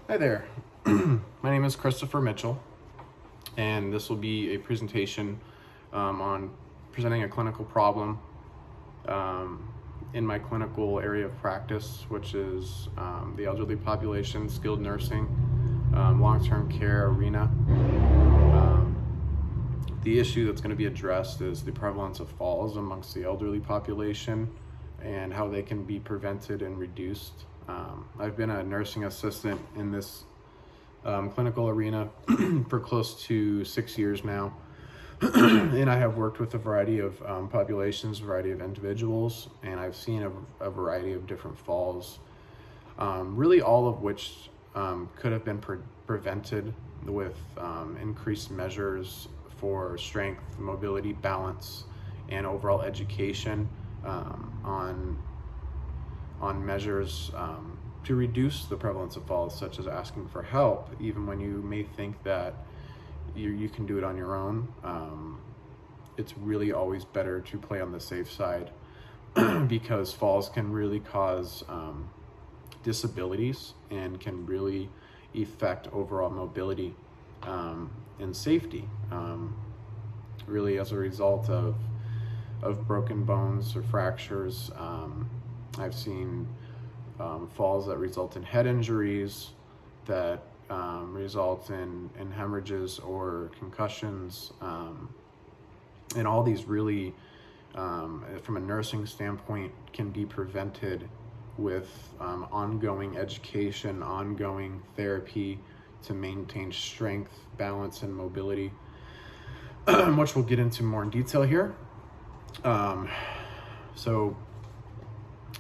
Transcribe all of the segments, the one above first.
Hi there. My name is Christopher Mitchell, and this will be a presentation on presenting a clinical problem in my clinical area of practice, which is the elderly population, skilled nursing, long-term care arena. The issue that's going to be addressed is the prevalence of falls amongst the elderly population and how they can be prevented and reduced. I've been a nursing assistant in this clinical arena for close to 6 years now. And I have worked with a variety of populations, a variety of individuals, and I've seen a variety of different falls, really all of which could have been prevented with increased measures for strength, mobility, balance, and overall education on measures to reduce the prevalence of falls, such as asking for help, even when you may think that you can do it on your own. It's really always better to play on the safe side because falls can really cause disabilities and can really affect overall mobility and safety, really as a result of broken bones or fractures. I've seen falls that result in head injuries, that result in hemorrhages or concussions, and all these really, from a nursing standpoint, can be prevented with ongoing education, ongoing therapy to maintain strength, balance, and mobility, which we'll get into more in detail here. So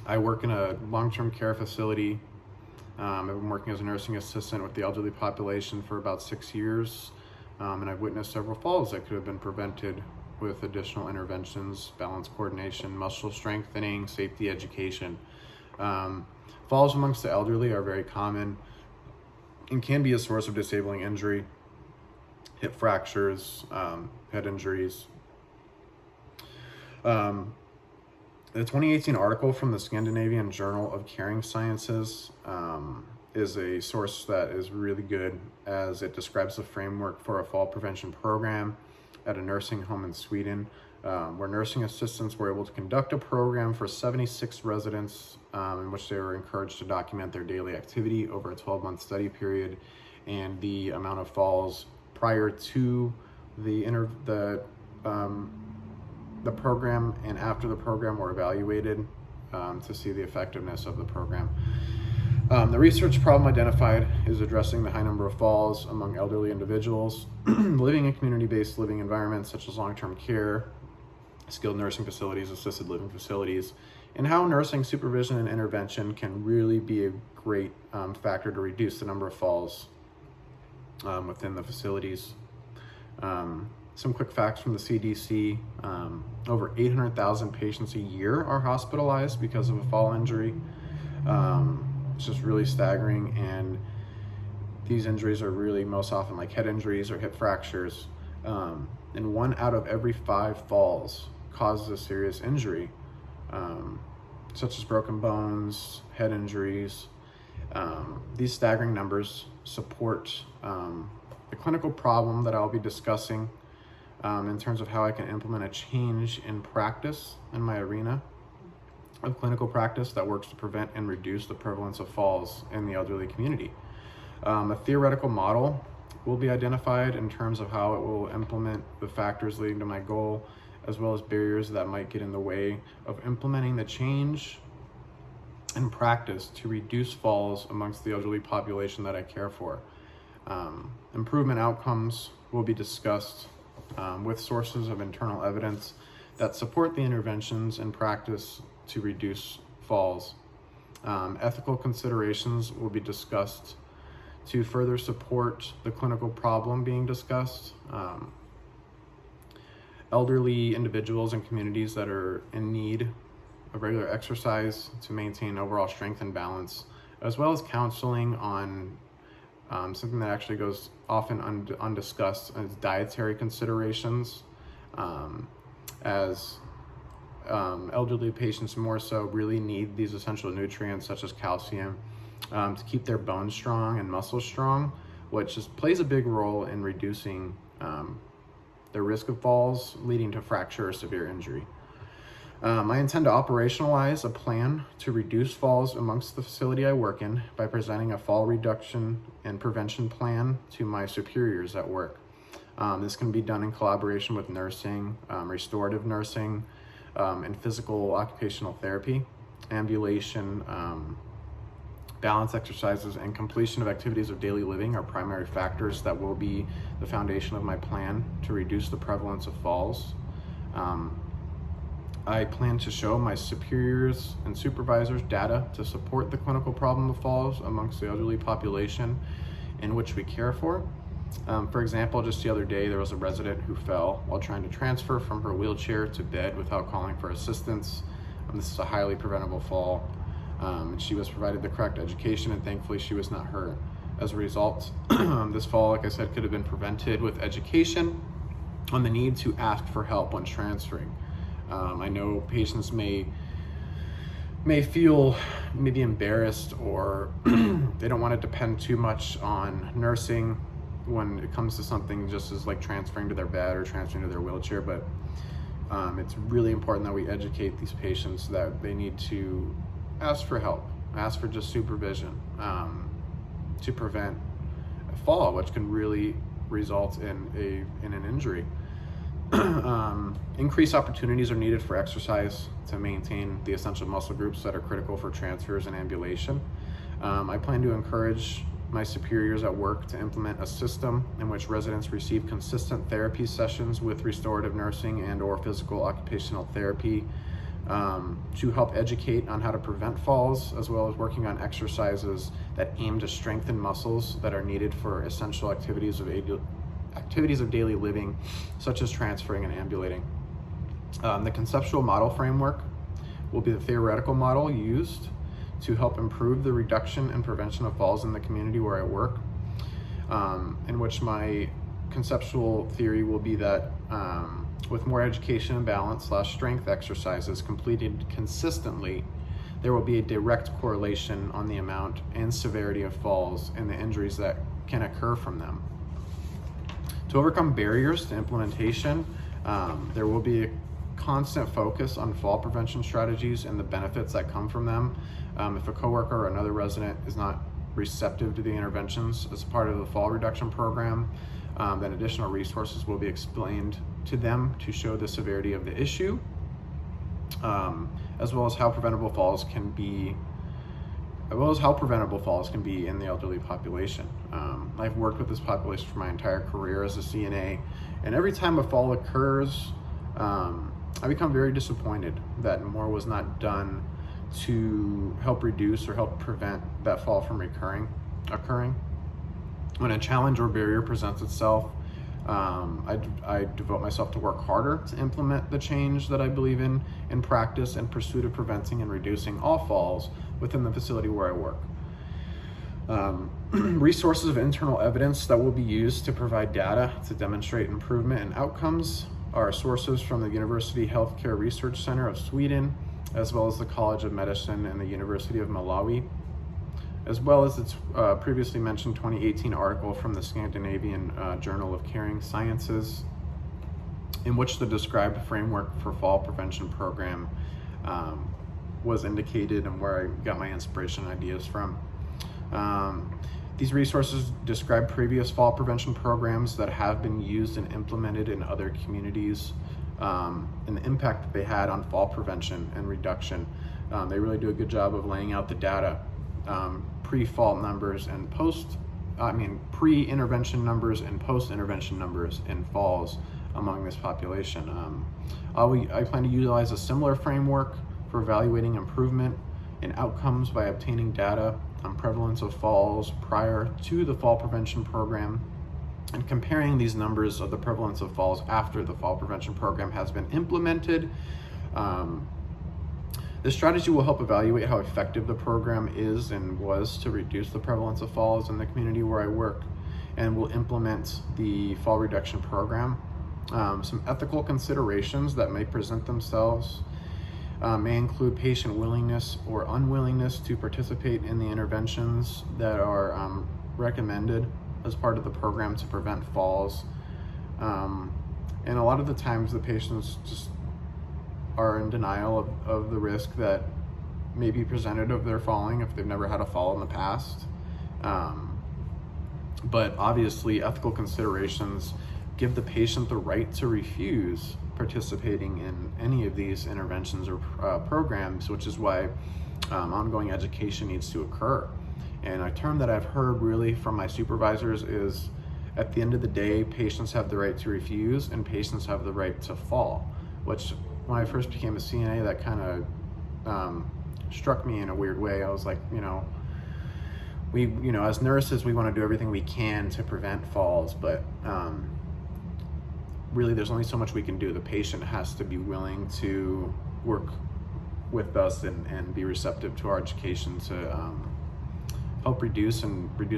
I work in a long-term care facility. I've been working as a nursing assistant with the elderly population for about 6 years, and I've witnessed several falls that could have been prevented with additional interventions, balance coordination, muscle strengthening, safety education. Falls amongst the elderly are very common and can be a source of disabling injury, hip fractures, head injuries. The 2018 article from the Scandinavian Journal of Caring Sciences is a source that is really good, as it describes the framework for a fall prevention program at a nursing home in Sweden, where nursing assistants were able to conduct a program for 76 residents in which they were encouraged to document their daily activity over a 12-month study period, and the amount of falls prior to the program and after the program were evaluated to see the effectiveness of the program. The research problem identified is addressing the high number of falls among elderly individuals living in community-based living environments such as long-term care, skilled nursing facilities, assisted living facilities, and how nursing supervision and intervention can really be a great factor to reduce the number of falls within the facilities. Some quick facts from the CDC. Over 800,000 patients a year are hospitalized because of a fall injury. It's just really staggering, and these injuries are really most often like head injuries or hip fractures. And 1 out of every 5 falls causes a serious injury, such as broken bones, head injuries. These staggering numbers support the clinical problem that I'll be discussing in terms of how I can implement a change in practice in my arena of clinical practice that works to prevent and reduce the prevalence of falls in the elderly community. A theoretical model will be identified in terms of how it will implement the factors leading to my goal, as well as barriers that might get in the way of implementing the change in practice to reduce falls amongst the elderly population that I care for. Improvement outcomes will be discussed with sources of internal evidence that support the interventions in practice to reduce falls. Ethical considerations will be discussed to further support the clinical problem being discussed. Elderly individuals and communities that are in need of regular exercise to maintain overall strength and balance, as well as counseling on something that actually goes often undiscussed as dietary considerations, as elderly patients more so really need these essential nutrients such as calcium to keep their bones strong and muscles strong, which plays a big role in reducing the risk of falls leading to fracture or severe injury. I intend to operationalize a plan to reduce falls amongst the facility I work in by presenting a fall reduction and prevention plan to my superiors at work. This can be done in collaboration with nursing, restorative nursing, and physical occupational therapy, ambulation, balance exercises, and completion of activities of daily living are primary factors that will be the foundation of my plan to reduce the prevalence of falls. I plan to show my superiors and supervisors data to support the clinical problem of falls amongst the elderly population in which we care for. For example, just the other day, there was a resident who fell while trying to transfer from her wheelchair to bed without calling for assistance. This is a highly preventable fall. And she was provided the correct education, and thankfully she was not hurt. As a result, this fall, like I said, could have been prevented with education on the need to ask for help when transferring. I know patients may feel maybe embarrassed, or they don't want to depend too much on nursing when it comes to something just as like transferring to their bed or transferring to their wheelchair, but it's really important that we educate these patients that they need to ask for help, ask for just supervision to prevent a fall, which can really result in an injury. Increased opportunities are needed for exercise to maintain the essential muscle groups that are critical for transfers and ambulation. I plan to encourage my superiors at work to implement a system in which residents receive consistent therapy sessions with restorative nursing and/or physical occupational therapy to help educate on how to prevent falls, as well as working on exercises that aim to strengthen muscles that are needed for essential activities of daily living, such as transferring and ambulating. The conceptual model framework will be the theoretical model used to help improve the reduction and prevention of falls in the community where I work, in which my conceptual theory will be that with more education and balance / strength exercises completed consistently, there will be a direct correlation on the amount and severity of falls and the injuries that can occur from them. To overcome barriers to implementation, there will be a constant focus on fall prevention strategies and the benefits that come from them. If a coworker or another resident is not receptive to the interventions as part of the fall reduction program, then additional resources will be explained to them to show the severity of the issue, as well as how preventable falls can be in the elderly population. I've worked with this population for my entire career as a CNA, and every time a fall occurs, I become very disappointed that more was not done to help reduce or help prevent that fall from occurring. When a challenge or barrier presents itself, I devote myself to work harder to implement the change that I believe in practice in pursuit of preventing and reducing all falls within the facility where I work. Resources of internal evidence that will be used to provide data to demonstrate improvement in outcomes are sources from the University Healthcare Research Center of Sweden, as well as the College of Medicine and the University of Malawi, as well as its previously mentioned 2018 article from the Scandinavian Journal of Caring Sciences, in which the described framework for fall prevention program was indicated and where I got my inspiration and ideas from. These resources describe previous fall prevention programs that have been used and implemented in other communities, and the impact that they had on fall prevention and reduction. They really do a good job of laying out the data, pre-fall numbers and pre-intervention numbers and post-intervention numbers in falls among this population. I plan to utilize a similar framework for evaluating improvement in outcomes by obtaining data on prevalence of falls prior to the fall prevention program and comparing these numbers of the prevalence of falls after the fall prevention program has been implemented. This strategy will help evaluate how effective the program is and was to reduce the prevalence of falls in the community where I work, and will implement the fall reduction program. Some ethical considerations that may present themselves May include patient willingness or unwillingness to participate in the interventions that are recommended as part of the program to prevent falls. And a lot of the times the patients just are in denial of the risk that may be presented of their falling if they've never had a fall in the past. But obviously ethical considerations give the patient the right to refuse participating in any of these interventions or programs, which is why ongoing education needs to occur. And a term that I've heard really from my supervisors is, at the end of the day, patients have the right to refuse and patients have the right to fall, which when I first became a CNA, that kind of struck me in a weird way. I was like, as nurses, we want to do everything we can to prevent falls, but really there's only so much we can do. The patient has to be willing to work with us and be receptive to our education to help reduce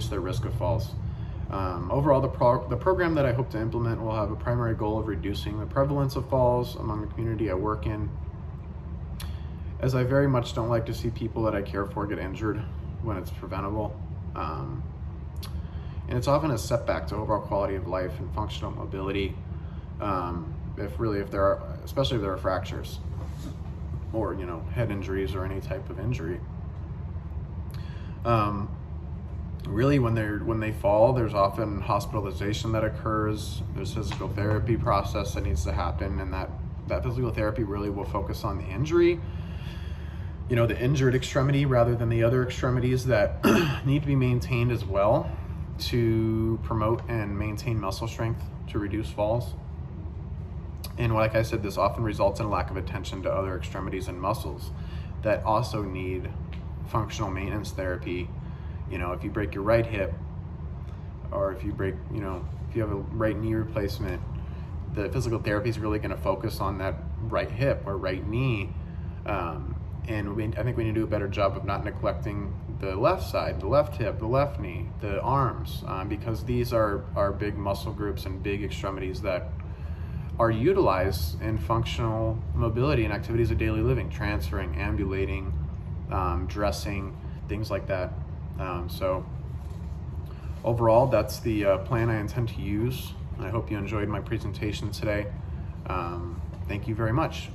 their risk of falls. Overall, the program that I hope to implement will have a primary goal of reducing the prevalence of falls among the community I work in, as I very much don't like to see people that I care for get injured when it's preventable. And it's often a setback to overall quality of life and functional mobility, especially if there are fractures or head injuries or any type of injury. Really, when they fall, there's often hospitalization that occurs. There's physical therapy process that needs to happen, and that physical therapy really will focus on the injury, the injured extremity, rather than the other extremities that need to be maintained as well to promote and maintain muscle strength to reduce falls. And like I said, this often results in a lack of attention to other extremities and muscles that also need functional maintenance therapy. If you break your right hip, or if you break, if you have a right knee replacement, the physical therapy is really going to focus on that right hip or right knee. And I think we need to do a better job of not neglecting the left side, the left hip, the left knee, the arms, because these are big muscle groups and big extremities that are utilized in functional mobility and activities of daily living, transferring, ambulating, dressing, things like that. So overall, that's the plan I intend to use. I hope you enjoyed my presentation today. Thank you very much.